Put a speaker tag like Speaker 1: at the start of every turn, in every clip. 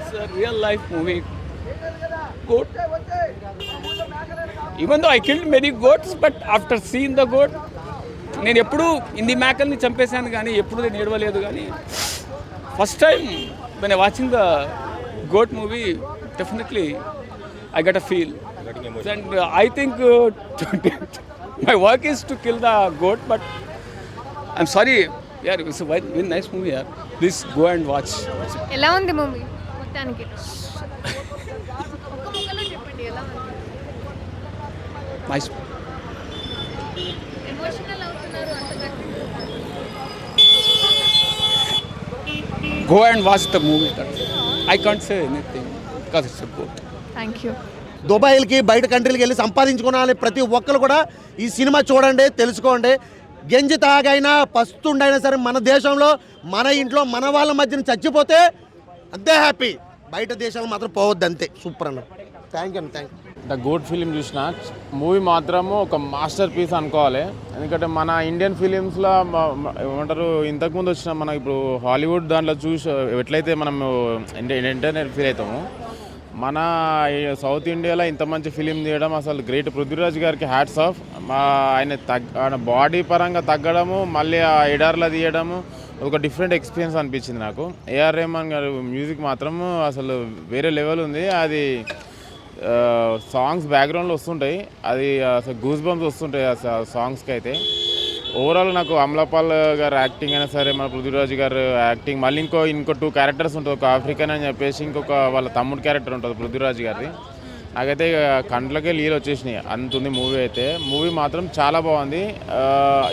Speaker 1: It's a real life movie. Goat. Even though I killed many goats, but after seeing the goat, నేను ఎప్పుడు ఇన్ని మేకల్ని చంపేశాను కానీ ఎప్పుడు నేను ఏడవలేదు కానీ first time when I watching the goat movie, definitely I got a feel. And I think my work is to kill the goat, but I'm sorry. Yeah, it's a very nice movie. Yeah. Please go and watch.
Speaker 2: ఎలా ఉంది movie మొత్తానికి? ఒక్క ముక్కలో చెప్పండి ఎలా ఉంది?
Speaker 1: Nice.
Speaker 2: Emotional అవుతున్నారు అంతగా?
Speaker 1: Go and watch the movie. I can't say anything because it's a goat.
Speaker 2: Thank you.
Speaker 3: దుబాయ్లకి బయట కంట్రీలకి వెళ్ళి సంపాదించుకోవాలి ప్రతి ఒక్కరు కూడా ఈ సినిమా చూడండి, తెలుసుకోండి. గంజి తాగైనా పస్తుండైనా సరే మన దేశంలో మన ఇంట్లో మన వాళ్ళ మధ్యన చచ్చిపోతే అంతే హ్యాపీ. బయట దేశాలు మాత్రం పోవద్దు అంతే. సూపర్ అన్న. Thank you.
Speaker 4: The GOAT film చూసిన మూవీ మాత్రము ఒక మాస్టర్ పీస్ అనుకోవాలి. ఎందుకంటే మన ఇండియన్ ఫిలిమ్స్లో ఏమంటారు ఇంతకుముందు వచ్చిన మన ఇప్పుడు హాలీవుడ్ దాంట్లో చూసి ఎట్లయితే మనం ఎంటర్టైనర్ ఫీల్ అవుతాము, మన సౌత్ ఇండియాలో ఇంత మంచి ఫిలిం తీయడం అసలు గ్రేట్. పృథ్వీరాజ్ గారికి హ్యాట్స్ ఆఫ్. ఆయన బాడీ పరంగా తగ్గడము, మళ్ళీ ఆ ఎడార్లో తీయడము ఒక డిఫరెంట్ ఎక్స్పీరియన్స్ అనిపించింది నాకు. ఏఆర్ రెహమాన్ గారు మ్యూజిక్ మాత్రము అసలు వేరే లెవెల్ ఉంది. అది సాంగ్స్ బ్యాక్గ్రౌండ్లో వస్తుంటాయి, అది అసలు గూస్ బంప్స్ వస్తుంటాయి ఆ సాంగ్స్కి అయితే. ఓవరాల్ నాకు అమలాపాల్ గారు యాక్టింగ్ అయినా సరే, మన పృథ్వీరాజ్ గారు యాక్టింగ్, మళ్ళీ ఇంకో 2 క్యారెక్టర్స్ ఉంటుంది. ఒక ఆఫ్రికన్ అని చెప్పేసి ఇంకొక వాళ్ళ తమ్ముడు క్యారెక్టర్ ఉంటుంది పృథ్వీరాజ్ గారిది. నాకైతే కంట్లకే నీళ్ళు వచ్చేసినాయి అంతుంది మూవీ అయితే. మూవీ మాత్రం చాలా బాగుంది.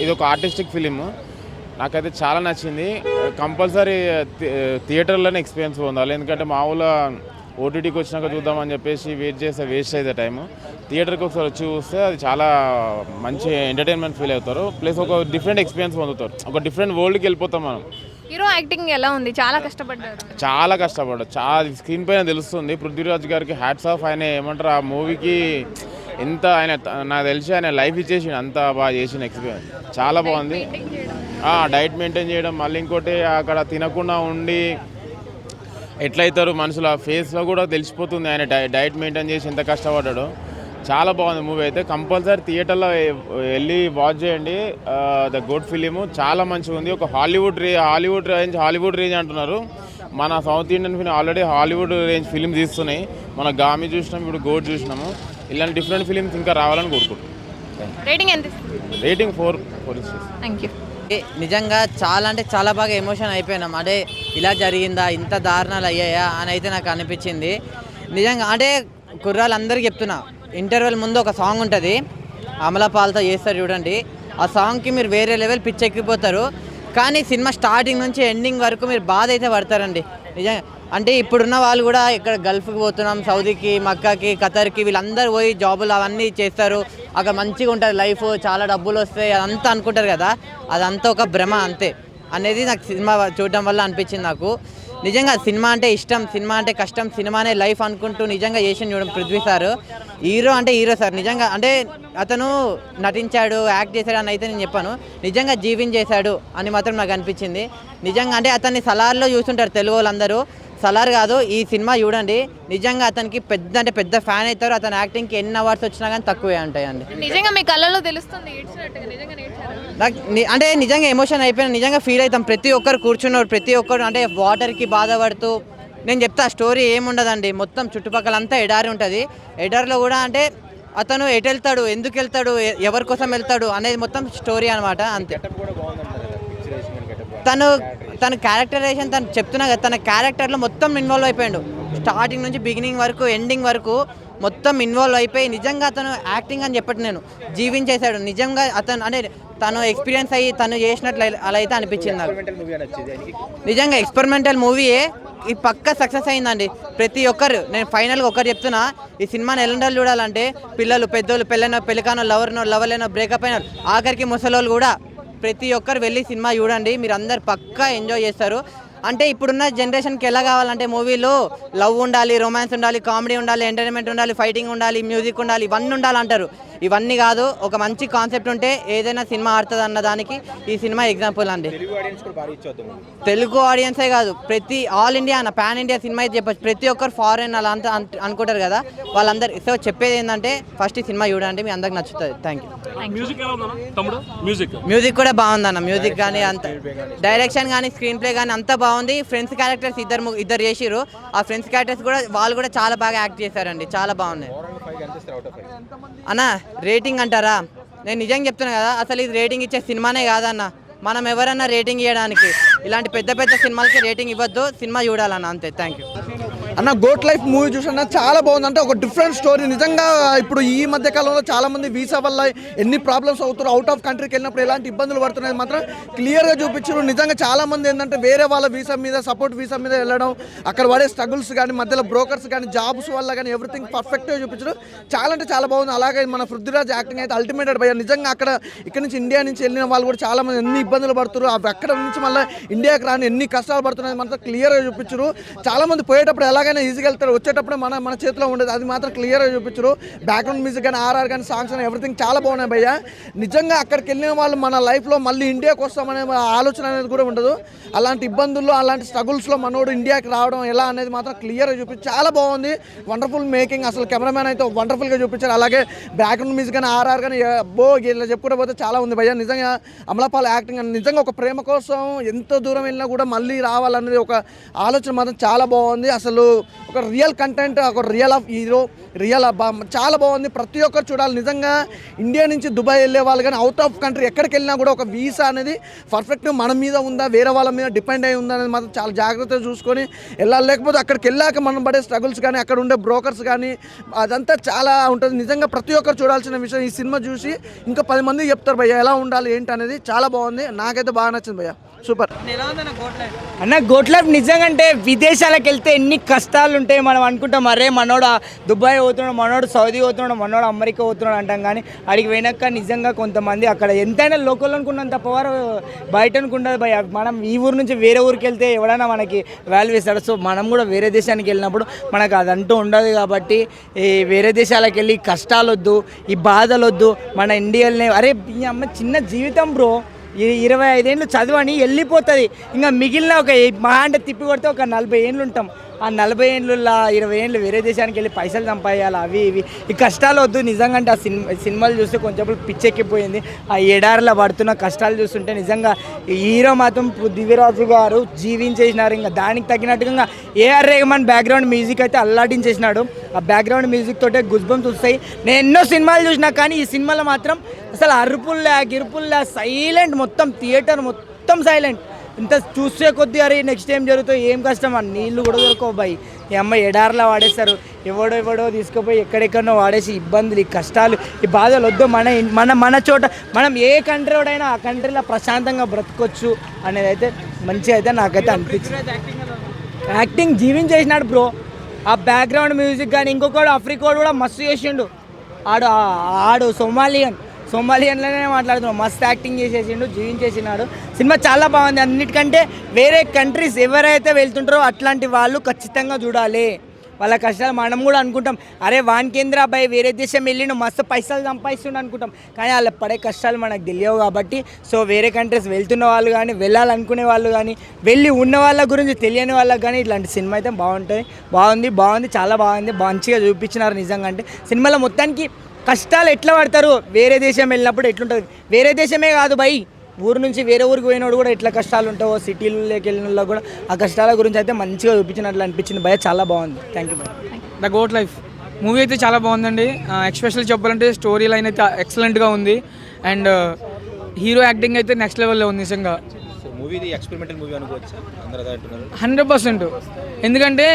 Speaker 4: ఇది ఒక ఆర్టిస్టిక్ ఫిలిం, నాకైతే చాలా నచ్చింది. కంపల్సరీ థియేటర్లోనే ఎక్స్పీరియన్స్ పొందాలి. ఎందుకంటే మామూలుగా ఓటీటీకి వచ్చినాక చూద్దామని చెప్పేసి వెయిట్ చేస్తే వేస్ట్ అయితే టైము. థియేటర్కి ఒకసారి వచ్చి చూస్తే అది చాలా మంచి ఎంటర్టైన్మెంట్ ఫీల్ అవుతారు. ప్లస్ ఒక డిఫరెంట్ ఎక్స్పీరియన్స్ పొందుతారు. ఒక డిఫరెంట్ వరల్డ్కి వెళ్ళిపోతాం మనం.
Speaker 2: హీరో యాక్టింగ్ ఎలా ఉంది? చాలా కష్టపడ్డారు.
Speaker 4: చాలా స్క్రీన్ పైన తెలుస్తుంది. పృథ్వీరాజ్ గారికి హ్యాట్స్ ఆఫ్. ఆయన ఏమంటారు ఆ మూవీకి ఎంత ఆయన నాకు తెలిసి ఆయన లైఫ్ ఇచ్చేసి అంత బాగా చేసిన ఎక్స్పీరియన్స్ చాలా బాగుంది. డైట్ మెయింటైన్ చేయడం, మళ్ళీ ఇంకోటి అక్కడ తినకుండా ఉండి ఎట్లయితారు మనుషులు ఆ ఫేస్లో కూడా తెలిసిపోతుంది ఆయన డైట్ మెయింటైన్ చేసి ఎంత కష్టపడ్డాడో. చాలా బాగుంది మూవీ అయితే. కంపల్సరీ థియేటర్లో వెళ్ళి వాచ్ చేయండి. ద గుడ్ ఫిలిము చాలా మంచిగా ఉంది. ఒక హాలీవుడ్ రేంజ్ అంటున్నారు. మన south Indian film already Hollywood range film తీస్తున్నాయి. మన గామి చూసినాం, ఇప్పుడు గోడ్ చూసినాము. ఇలాంటి డిఫరెంట్ ఫిలిమ్స్ ఇంకా రావాలని కోరుకుంటున్నాం. Rating 4
Speaker 2: thank you.
Speaker 5: నిజంగా చాలా అంటే చాలా బాగా ఎమోషన్ అయిపోయినాం. అంటే ఇలా జరిగిందా, ఇంత దారుణాలు అయ్యాయా అని అయితే నాకు అనిపించింది. నిజంగా అంటే కుర్రాళ్ళందరికీ చెప్తున్నా, ఇంటర్వెల్ ముందు ఒక సాంగ్ ఉంటుంది, అమలాపాల్తో చేస్తారు చూడండి. ఆ సాంగ్కి మీరు వేరే లెవెల్ పిచ్చెక్కిపోతారు. కానీ సినిమా స్టార్టింగ్ నుంచి ఎండింగ్ వరకు మీరు బాధ అయితే పడతారండి నిజంగా. అంటే ఇప్పుడున్న వాళ్ళు కూడా ఇక్కడ గల్ఫ్కి పోతున్నాం, సౌదీకి, మక్కాకి, ఖతర్కి, వీళ్ళందరూ పోయి జాబులు అవన్నీ చేస్తారు. అక్కడ మంచిగా ఉంటుంది లైఫ్, చాలా డబ్బులు వస్తాయి అదంతా అనుకుంటారు కదా. అదంతా ఒక భ్రమ అంతే అనేది నాకు సినిమా చూడడం వల్ల అనిపించింది. నాకు నిజంగా సినిమా అంటే ఇష్టం, సినిమా అంటే కష్టం, సినిమానే లైఫ్ అనుకుంటూ నిజంగా చేసి చూడడం పృథ్వీ సార్. హీరో అంటే హీరో సార్. నిజంగా అంటే అతను నటించాడు, యాక్ట్ చేశాడు అని అయితే నేను చెప్పాను, నిజంగా జీవించేశాడు అని మాత్రం నాకు అనిపించింది. నిజంగా అంటే అతన్ని సలార్లో చూస్తుంటారు తెలుగు వాళ్ళందరూ, సలార్ కాదు ఈ సినిమా చూడండి. నిజంగా అతనికి పెద్ద ఫ్యాన్ అవుతారు. అతని యాక్టింగ్కి ఎన్ని అవార్డ్స్ వచ్చినా కానీ తక్కువే ఉంటాయండి.
Speaker 2: నిజంగా మీ కళ్ళలో తెలుస్తుంది
Speaker 5: నాకు అంటే నిజంగా ఎమోషన్ అయిపోయినా, నిజంగా ఫీల్ అవుతాం. ప్రతి ఒక్కరు కూర్చున్నారు, ప్రతి ఒక్కరు అంటే వాటర్కి బాధపడుతూ. నేను చెప్తా స్టోరీ ఏముండదండి, మొత్తం చుట్టుపక్కలంతా ఎడారి ఉంటుంది. ఎడారిలో కూడా అంటే అతను ఎటు వెళ్తాడు, ఎందుకు వెళ్తాడు, ఎవరి కోసం వెళ్తాడు అనేది మొత్తం స్టోరీ అనమాట. అంతే. తన క్యారెక్టరైజేషన్ తను చెప్తున్నా కదా, తన క్యారెక్టర్లో మొత్తం ఇన్వాల్వ్ అయిపోయాడు. స్టార్టింగ్ నుంచి బిగినింగ్ వరకు ఎండింగ్ వరకు మొత్తం ఇన్వాల్వ్ అయిపోయి నిజంగా అతను యాక్టింగ్ అని చెప్పట్టు నేను జీవించేశాడు. నిజంగా అతను అంటే తను ఎక్స్పీరియన్స్ అయ్యి తను చేసినట్లు అలా అయితే అనిపించింది నాకు. నిజంగా ఎక్స్పెరిమెంటల్ మూవీయే, ఈ పక్క సక్సెస్ అయిందండి. ప్రతి ఒక్కరు నేను ఫైనల్గా ఒకరు చెప్తున్నా, ఈ సినిమాని ఎలాంటి చూడాలంటే పిల్లలు, పెద్దోళ్ళు, పెళ్ళికానో, లవర్లేనో, బ్రేకప్ అయిన ఆఖరికి ముసలోళ్ళు కూడా ప్రతి ఒక్కరు వెళ్ళి సినిమా చూడండి. మీరు అందరు పక్కా ఎంజాయ్ చేస్తారు. అంటే ఇప్పుడున్న జనరేషన్కి ఎలా కావాలంటే మూవీలో లవ్ ఉండాలి, రొమాన్స్ ఉండాలి, కామెడీ ఉండాలి, ఎంటర్టైన్మెంట్ ఉండాలి, ఫైటింగ్ ఉండాలి, మ్యూజిక్ ఉండాలి, ఇవన్నీ ఉండాలంటారు. ఇవన్నీ కాదు, ఒక మంచి కాన్సెప్ట్ ఉంటే ఏదైనా సినిమా ఆడుతుంది అన్న దానికి ఈ సినిమా ఎగ్జాంపుల్ అండి. తెలుగు ఆడియన్సే కాదు, ప్రతి ఆల్ ఇండియా అన్న పాన్ ఇండియా సినిమా అయితే చెప్పచ్చు. ప్రతి ఒక్కరు ఫారెన్ అలా అంతా అనుకుంటారు కదా, వాళ్ళందరూ. సో చెప్పేది ఏంటంటే ఫస్ట్ ఈ సినిమా చూడండి, మీ అందరికి నచ్చుతుంది. Thank you. మ్యూజిక్ కూడా బాగుందన్న, మ్యూజిక్ కానీ అంత డైరెక్షన్ కానీ స్క్రీన్ ప్లే కానీ అంతా బాగుంది. ఫ్రెండ్స్ క్యారెక్టర్స్ ఇద్దరు చేసిరు. ఆ ఫ్రెండ్స్ క్యారెక్టర్స్ కూడా వాళ్ళు కూడా చాలా బాగా యాక్ట్ చేశారండి, చాలా బాగున్నాయి. అన్న రేటింగ్ అంటారా, నేను నిజంగా చెప్తున్నా కదా, అసలు ఇది రేటింగ్ ఇచ్చే సినిమానే కాదన్న. మనం ఎవరన్నా రేటింగ్ ఇవ్వడానికి ఇలాంటి పెద్ద పెద్ద సినిమాలకి రేటింగ్ ఇవ్వద్దు, సినిమా చూడాలన్న, అంతే. థ్యాంక్ యూ
Speaker 6: అన్న. గోట్ లైఫ్ మూవీ చూసినా చాలా బాగుంది. అంటే ఒక డిఫరెంట్ స్టోరీ. నిజంగా ఇప్పుడు ఈ మధ్య కాలంలో చాలా మంది వీసా వల్ల ఎన్ని ప్రాబ్లమ్స్ అవుతారు, అవుట్ ఆఫ్ కంట్రీకి వెళ్ళినప్పుడు ఎలాంటి ఇబ్బందులు పడుతున్నాయి మాత్రం క్లియర్గా చూపించారు. నిజంగా చాలా మంది ఏంటంటే వేరే వాళ్ళ వీసా మీద, సపోర్ట్ వీసా మీద వెళ్ళడం, అక్కడ పడే స్ట్రగుల్స్ కానీ, మధ్యలో బ్రోకర్స్ కానీ, జాబ్స్ వల్ల కానీ ఎవ్రీథింగ్ పర్ఫెక్ట్గా చూపించారు. చాలా అంటే చాలా బాగుంది. అలాగే మన పృథ్వీరాజ్ యాక్టింగ్ అయితే అల్టిమేటెడ్ భయ్య. నిజంగా ఇక్కడ నుంచి ఇండియా నుంచి వెళ్ళిన వాళ్ళు కూడా చాలా మంది ఎన్ని ఇబ్బందులు పడుతున్నారు, అక్కడ నుంచి మళ్ళీ ఇండియాకి రాని ఎన్ని కష్టాలు పడుతున్నాయి మాత్రం క్లియర్గా చూపించారు. చాలా మంది పోయేటప్పుడు ఎలాగైనా ఈజీగా వెళ్తారు, వచ్చేటప్పుడు మన చేతిలో ఉండేది, అది మాత్రం క్లియర్గా చూపించారు. బ్యాక్గ్రౌండ్ మ్యూజిక్ కానీ, ఆర్ఆర్ కానీ, సాంగ్స్ కానీ ఎవ్రీథింగ్ చాలా బాగున్నాయి భయ్య. నిజంగా అక్కడికి వెళ్ళిన వాళ్ళు మన లైఫ్లో మళ్ళీ ఇండియాకి వస్తామనే ఆలోచన అనేది కూడా ఉండదు. అలాంటి ఇబ్బందుల్లో, అలాంటి స్ట్రగుల్స్లో మనోడు ఇండియాకి రావడం ఎలా అనేది మాత్రం క్లియర్గా చూపించి చాలా బాగుంది. వండర్ఫుల్ మేకింగ్, అసలు కెమెరామ్యాన్ అయితే వండర్ఫుల్గా చూపించారు. అలాగే బ్యాక్గ్రౌండ్ మ్యూజిక్ కానీ, ఆర్ఆర్ కానీ ఇలా చెప్పుకుంటే పోతే చాలా ఉంది భయ్య. నిజంగా అమలాపాల్ యాక్టింగ్ అని నిజంగా ఒక ప్రేమ కోసం ఎంత దూరం వెళ్ళినా కూడా మళ్ళీ రావాలనేది ఒక ఆలోచన మాత్రం చాలా బాగుంది. అసలు ఒక రియల్ కంటెంట్, ఒక రియల్ ఆఫ్ హీరో, రియల్ చాలా బాగుంది. ప్రతి ఒక్కరు చూడాలి. నిజంగా ఇండియా నుంచి దుబాయ్ వెళ్ళే వాళ్ళు కానీ, అవుట్ ఆఫ్ కంట్రీ ఎక్కడికి వెళ్ళినా కూడా ఒక వీసా అనేది పర్ఫెక్ట్గా మన మీద ఉందా, వేరే వాళ్ళ మీద డిపెండ్ అయి ఉందా అనేది మాత్రం చాలా జాగ్రత్తగా చూసుకొని వెళ్ళాలి. లేకపోతే అక్కడికి వెళ్ళాక మనం పడే స్ట్రగుల్స్ కానీ, అక్కడ ఉండే బ్రోకర్స్ కానీ, అదంతా చాలా ఉంటుంది. నిజంగా ప్రతి ఒక్కరు చూడాల్సిన విషయం. ఈ సినిమా చూసి ఇంకా 10 మందికి చెప్తారు భయ్య ఎలా ఉండాలి ఏంటి అనేది. చాలా బాగుంది, నాకైతే బాగా నచ్చింది భయ్య. సూపర్
Speaker 7: అన్న. గోట్ లైఫ్ నిజంగా అంటే విదేశాలకు వెళ్తే ఎన్ని కష్టాలు ఉంటాయి. మనం అనుకుంటాం అరే మనోడు దుబాయ్ పోతున్నాడు, మనోడు సౌదీ పోతున్నాడు, మనోడు అమెరికా పోతున్నాడు అంటాం. కానీ అడిగి పోయినాక నిజంగా కొంతమంది అక్కడ ఎంతైనా లోకల్ అనుకున్నంత పవర్ బయట అనుకుంటుంది భయ. మనం ఈ ఊరు నుంచి వేరే ఊరికి వెళ్తే ఎవడైనా మనకి వాల్యూ ఇస్తాడు. సో మనం కూడా వేరే దేశానికి వెళ్ళినప్పుడు మనకు అదంటూ ఉండదు. కాబట్టి ఈ వేరే దేశాలకు వెళ్ళి కష్టాలు వద్దు, ఈ బాధలు వద్దు. మన ఇండియాలోనే అరే ఈ అమ్మ చిన్న జీవితం బ్రో, 25 ఏళ్ళు చదవని వెళ్ళిపోతుంది. ఇంకా మిగిలిన ఒక మహా అంటే తిప్పి కొడితే ఒక 40 ఏళ్ళు ఉంటాం. ఆ 40 ఏళ్ళులా 20 ఏళ్ళు వేరే దేశానికి వెళ్ళి పైసలు సంపాదించాలి, అవి ఇవి. ఈ కష్టాలు వద్దు. నిజంగా అంటే ఆ సినిమాలు చూస్తే కొంచెం పిచ్చెక్కిపోయింది. ఆ ఎడారిలో పడుతున్న కష్టాలు చూస్తుంటే నిజంగా హీరో మాత్రం పృథ్వీరాజు గారు జీవించేసినారు. ఇంకా దానికి తగినట్టుగా ఏఆర్ రెహమాన్ బ్యాక్గ్రౌండ్ మ్యూజిక్ అయితే అల్లాడించేసినాడు. ఆ బ్యాక్గ్రౌండ్ మ్యూజిక్ తోటే గుజ్బంస్ వస్తాయి. నేను ఎన్నో సినిమాలు చూసినా కానీ ఈ సినిమాలో మాత్రం అసలు అరుపుల్లా గిరుపుల్లా సైలెంట్, మొత్తం థియేటర్ మొత్తం సైలెంట్. ఇంత చూసే కొద్దీ అరే నెక్స్ట్ టైం జరుగుతుంది, ఏం కష్టం అని నీళ్ళు కూడా దొరకవు బాయ్. ఈ అమ్మాయి ఎడార్లా వాడేస్తారు, ఎవడో తీసుకుపోయి ఎక్కడెక్కడో వాడేసి ఇబ్బందులు, ఈ కష్టాలు, ఈ బాధలు వద్దు. మన చోట మనం ఏ కంట్రీ వాడైనా ఆ కంట్రీలో ప్రశాంతంగా బ్రతకొచ్చు అనేది అయితే మంచిగా అయితే నాకైతే అనిపించింది. యాక్టింగ్ జీవించేసినాడు బ్రో. ఆ బ్యాక్గ్రౌండ్ మ్యూజిక్ కానీ ఇంకొకడు ఆఫ్రికోడు కూడా మస్తు చేసిండు. ఆడు సోమాలియన్లోనే మాట్లాడుతున్నాడు, మస్తు యాక్టింగ్ చేసేసిండు, జీవించేసినాడు. సినిమా చాలా బాగుంది. అన్నిటికంటే వేరే కంట్రీస్ ఎవరైతే వెళ్తుంటారో అట్లాంటి వాళ్ళు ఖచ్చితంగా చూడాలి. వాళ్ళ కష్టాలు మనం కూడా అనుకుంటాం అరే వానికేంద్ర అబ్బాయి వేరే దేశం వెళ్ళిండు మస్తు పైసలు సంపాదిస్తుండు అనుకుంటాం. కానీ వాళ్ళ పడే కష్టాలు మనకు తెలియవు. కాబట్టి సో వేరే కంట్రీస్ వెళ్తున్న వాళ్ళు కానీ, వెళ్ళాలనుకునే వాళ్ళు కానీ, వెళ్ళి ఉన్న వాళ్ళ గురించి తెలియని వాళ్ళకి కానీ ఇట్లాంటి సినిమా అయితే బాగుంది, చాలా బాగుంది. మంచిగా చూపించినారు. నిజంగా అంటే సినిమాలో మొత్తానికి కష్టాలు ఎట్లా పడతారు, వేరే దేశం వెళ్ళినప్పుడు ఎట్లుంటుంది. వేరే దేశమే కాదు బై, ఊరు నుంచి వేరే ఊరికి పోయినోడు కూడా ఎట్లా కష్టాలు ఉంటావో, సిటీలోకి వెళ్ళిన వాళ్ళు కూడా ఆ కష్టాల గురించి అయితే మంచిగా చూపించినట్లు అనిపించింది భయ. చాలా బాగుంది. థ్యాంక్ యూ భయ.
Speaker 8: ద గోట్ లైఫ్ మూవీ అయితే చాలా బాగుందండి. ఎక్స్పెషల్ చెప్పాలంటే స్టోరీ లైన్ అయితే ఎక్సలెంట్గా ఉంది. అండ్ హీరో యాక్టింగ్ అయితే నెక్స్ట్ లెవెల్లో ఉంది నిజంగా.
Speaker 9: మూవీ ఎక్స్పెరిమెంటల్ మూవీ అనుకోవచ్చు
Speaker 8: 100%. ఎందుకంటే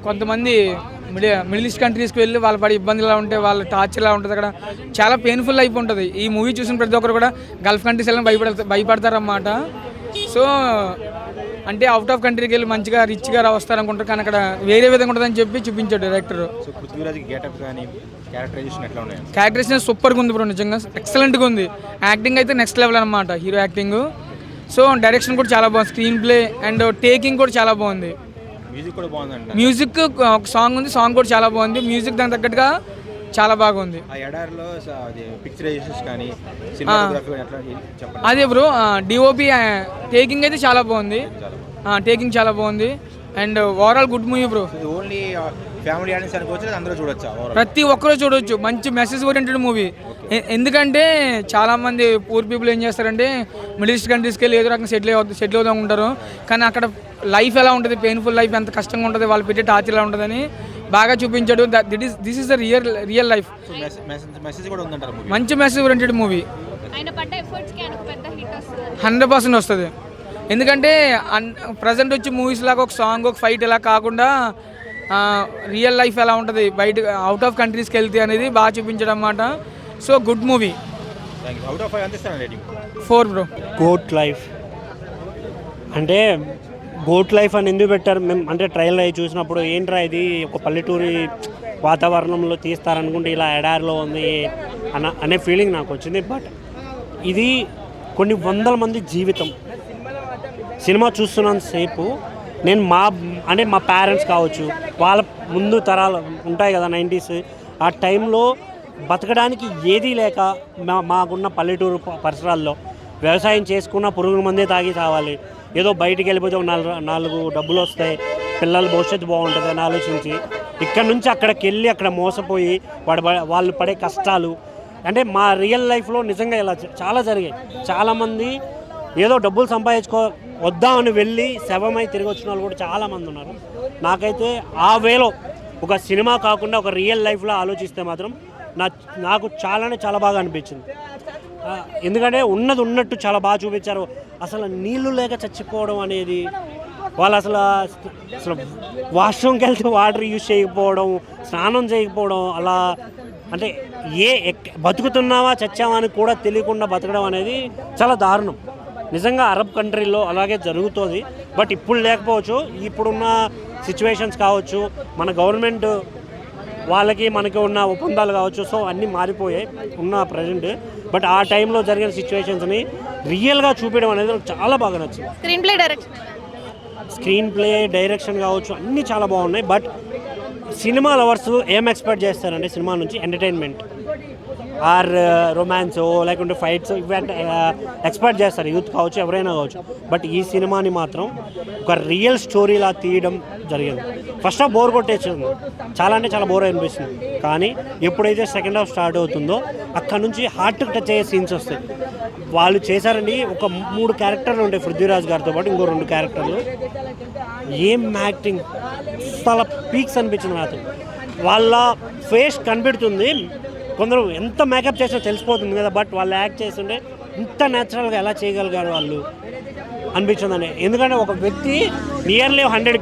Speaker 8: కొంతమంది మిడిల్ ఈస్ట్ కంట్రీస్కి వెళ్ళి వాళ్ళ పడి ఇబ్బందులు ఎలా ఉంటే, వాళ్ళ టార్చర్ ఎలా ఉంటుంది, అక్కడ చాలా పెయిన్ఫుల్ లైఫ్ ఉంటుంది. ఈ మూవీ చూసిన ప్రతి ఒక్కరు కూడా గల్ఫ్ కంట్రీస్ వెళ్ళి భయపడతారన్నమాట. సో అంటే అవుట్ ఆఫ్ కంట్రీకి వెళ్ళి మంచిగా రిచ్గా వస్తారనుకుంటారు, కానీ అక్కడ వేరే విధంగా ఉంటుందని చెప్పి చూపించాడు డైరెక్టర్. క్యారెక్టరైజేషన్ సూపర్గా ఉంది బ్రో, నిజంగా ఎక్సలెంట్గా ఉంది. యాక్టింగ్ అయితే నెక్స్ట్ లెవెల్ అనమాట, హీరో యాక్టింగ్. సో డైరెక్షన్ కూడా చాలా బాగుంది, స్క్రీన్ ప్లే అండ్ టేకింగ్ కూడా చాలా బాగుంది. మ్యూజిక్ ఒక సాంగ్ ఉంది, సాంగ్ కూడా చాలా బాగుంది. మ్యూజిక్ దానికి తగ్గట్టుగా చాలా బాగుంది.
Speaker 9: ఆ ఎడారిలో అది పిక్చరైజేషన్స్ కానీ సినిమాటోగ్రఫీ కానీ అట్లా చెప్పండి.
Speaker 8: అదే బ్రో డిఓపి టేకింగ్ అయితే చాలా బాగుంది. టేకింగ్ చాలా బాగుంది and overall good movie bro.
Speaker 9: Only family audience అనుకోవచ్చు, లేదా అందరూ చూడొచ్చా?
Speaker 8: ప్రతి ఒక్కరూ చూడవచ్చు. మంచి మెసేజ్ ఓరియంటెడ్ మూవీ. ఎందుకంటే చాలామంది పూర్ పీపుల్ ఏం చేస్తారంటే మిడిల్ ఈస్ట్ కంట్రీస్కి వెళ్ళి ఏదో రకంగా సెటిల్ అవుతూ ఉంటారు. కానీ అక్కడ లైఫ్ ఎలా ఉంటుంది, పెయిన్ఫుల్ లైఫ్ ఎంత కష్టంగా ఉంటుంది, వాళ్ళు పెట్టే టార్చర్ ఎలా ఉంటుందని బాగా చూపించాడు. This is the real life.
Speaker 9: Message కూడా ఉందంటారు మూవీ.
Speaker 8: మంచి మెసేజ్ ఓరియంటెడ్ మూవీ. 100% వస్తుంది. ఎందుకంటే ప్రజెంట్ వచ్చి మూవీస్ లాగా ఒక సాంగ్ ఒక ఫైట్ ఇలా కాకుండా రియల్ లైఫ్ ఎలా ఉంటుంది, బయట అవుట్ ఆఫ్ కంట్రీస్కి వెళ్తే అనేది బాగా చూపించడం అన్నమాట. So good movie.
Speaker 9: Out of 5 ఎంత ఇస్తాను రేటింగ్?
Speaker 8: 4 బ్రో.
Speaker 10: గోట్ లైఫ్ అంటే గోట్ లైఫ్ అని ఎందుకు పెట్టారు మేము అంటే ట్రైలర్ అవి చూసినప్పుడు ఏంట్రా ఇది ఒక పల్లెటూరి వాతావరణంలో తీస్తారనుకుంటే ఇలా ఎడారిలో ఉంది అనే ఫీలింగ్ నాకు వచ్చింది. బట్ ఇది కొన్ని వందల మంది జీవితం. సినిమా చూస్తున్నంతసేపు నేను మా పేరెంట్స్ కావచ్చు, వాళ్ళ ముందు తరాలు ఉంటాయి కదా 90s, ఆ టైంలో బతకడానికి ఏదీ లేక మాకున్న పల్లెటూరు పరిసరాల్లో వ్యవసాయం చేసుకున్న పురుగుల మందే తాగి తావాలి, ఏదో బయటికి వెళ్ళిపోతే నాలుగు డబ్బులు వస్తాయి, పిల్లల భవిష్యత్తు బాగుంటుంది అని ఆలోచించి ఇక్కడ నుంచి అక్కడికి వెళ్ళి అక్కడ మోసపోయి వాళ్ళు పడే కష్టాలు అంటే మా రియల్ లైఫ్లో నిజంగా ఇలా చాలా జరిగాయి. చాలామంది ఏదో డబ్బులు వద్దామని వెళ్ళి శవమై తిరిగి వచ్చిన వాళ్ళు కూడా చాలామంది ఉన్నారు. నాకైతే ఆ వేలో ఒక సినిమా కాకుండా ఒక రియల్ లైఫ్లో ఆలోచిస్తే మాత్రం నాకు చాలా బాగా అనిపించింది. ఎందుకంటే ఉన్నట్టు చాలా బాగా చూపించారు. అసలు నీళ్లు లేక చచ్చిపోవడం అనేది, వాళ్ళు అసలు వాష్రూమ్కి వెళ్తే వాటర్ యూజ్ చేయకపోవడం, స్నానం చేయకపోవడం, అలా అంటే బతుకుతున్నావా చచ్చావా అని కూడా తెలియకుండా బతకడం అనేది చాలా దారుణం. నిజంగా అరబ్ కంట్రీల్లో అలాగే జరుగుతుంది. బట్ ఇప్పుడు లేకపోవచ్చు, ఇప్పుడున్న సిచ్యువేషన్స్ కావచ్చు, మన గవర్నమెంట్ వాళ్ళకి మనకి ఉన్న ఒప్పందాలు కావచ్చు, సో అన్నీ మారిపోయాయి ఉన్న ప్రజెంట్. బట్ ఆ టైంలో జరిగిన సిచ్యువేషన్స్ని రియల్గా చూపించడం అనేది చాలా బాగా నచ్చింది. స్క్రీన్ ప్లే డైరెక్షన్ కావచ్చు అన్నీ చాలా బాగున్నాయి. బట్ సినిమా లవర్స్ ఏం ఎక్స్పెక్ట్ చేస్తారంటే సినిమా నుంచి ఎంటర్టైన్మెంట్ ఆర్ రొమాన్స్ లేకుంటే ఫైట్స్ ఇవన్నీ ఎక్స్పెక్ట్ చేస్తారు, యూత్ కావచ్చు ఎవరైనా కావచ్చు. బట్ ఈ సినిమాని మాత్రం ఒక రియల్ స్టోరీలా తీయడం జరిగింది. ఫస్ట్ హాఫ్ బోర్ కొట్టేసింది, చాలా అంటే చాలా బోర్ అనిపిస్తుంది. కానీ ఎప్పుడైతే సెకండ్ హాఫ్ స్టార్ట్ అవుతుందో అక్కడ నుంచి హార్ట్కి టచ్ అయ్యే సీన్స్ వస్తాయి. వాళ్ళు చేశారండి, ఒక 3 క్యారెక్టర్లు ఉంటాయి పృథ్వీరాజ్ గారితో పాటు ఇంకో 2 క్యారెక్టర్లు. ఏం యాక్టింగ్, చాలా పీక్స్ అనిపించింది నాకు. వాళ్ళ ఫేస్ కనిపెడుతుంది, కొందరు ఎంత మేకప్ చేసినా తెలిసిపోతుంది కదా, బట్ వాళ్ళు యాక్ట్ చేస్తుంటే ఇంత న్యాచురల్గా ఎలా చేయగలిగారు వాళ్ళు అనిపించిందండి. ఎందుకంటే ఒక వ్యక్తి నియర్లీ 100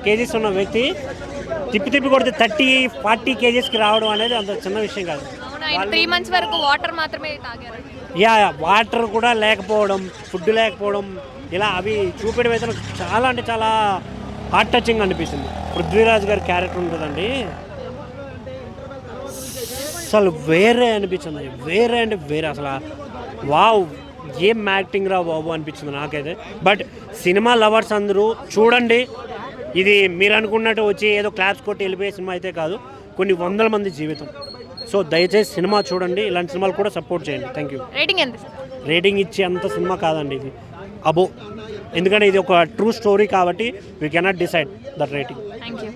Speaker 10: కేజీస్ ఉన్న వ్యక్తి తిప్పి కొడితే 30-40 కేజీస్కి రావడం అనేది అంత చిన్న విషయం కాదు.
Speaker 2: 3 months వరకు వాటర్ మాత్రమే తాగారు.
Speaker 10: వాటర్ కూడా లేకపోవడం, ఫుడ్ లేకపోవడం, ఇలా అవి చూపించడం అయితే నాకు చాలా అంటే చాలా హార్ట్ టచింగ్ అనిపిస్తుంది. పృథ్వీరాజ్ గారి క్యారెక్టర్ ఉంటుందండి, అసలు వేరే అనిపించింది, వేరే అంటే వేరే. అసలు వావ్ ఏం యాక్టింగ్ రా బాబు అనిపించింది నాకైతే. బట్ సినిమా లవర్స్ అందరూ చూడండి, ఇది మీరు అనుకున్నట్టు వచ్చి ఏదో క్లాప్స్ కొట్టి వెళ్ళిపోయే సినిమా అయితే కాదు, కొన్ని వందల మంది జీవితం. సో దయచేసి సినిమా చూడండి, ఇలాంటి సినిమాలు కూడా సపోర్ట్ చేయండి. Thank you. రేటింగ్ ఇచ్చే అంత సినిమా కాదండి ఇది, ఎందుకంటే ఇది ఒక ట్రూ స్టోరీ కాబట్టి we cannot decide that rating.
Speaker 2: Thank you.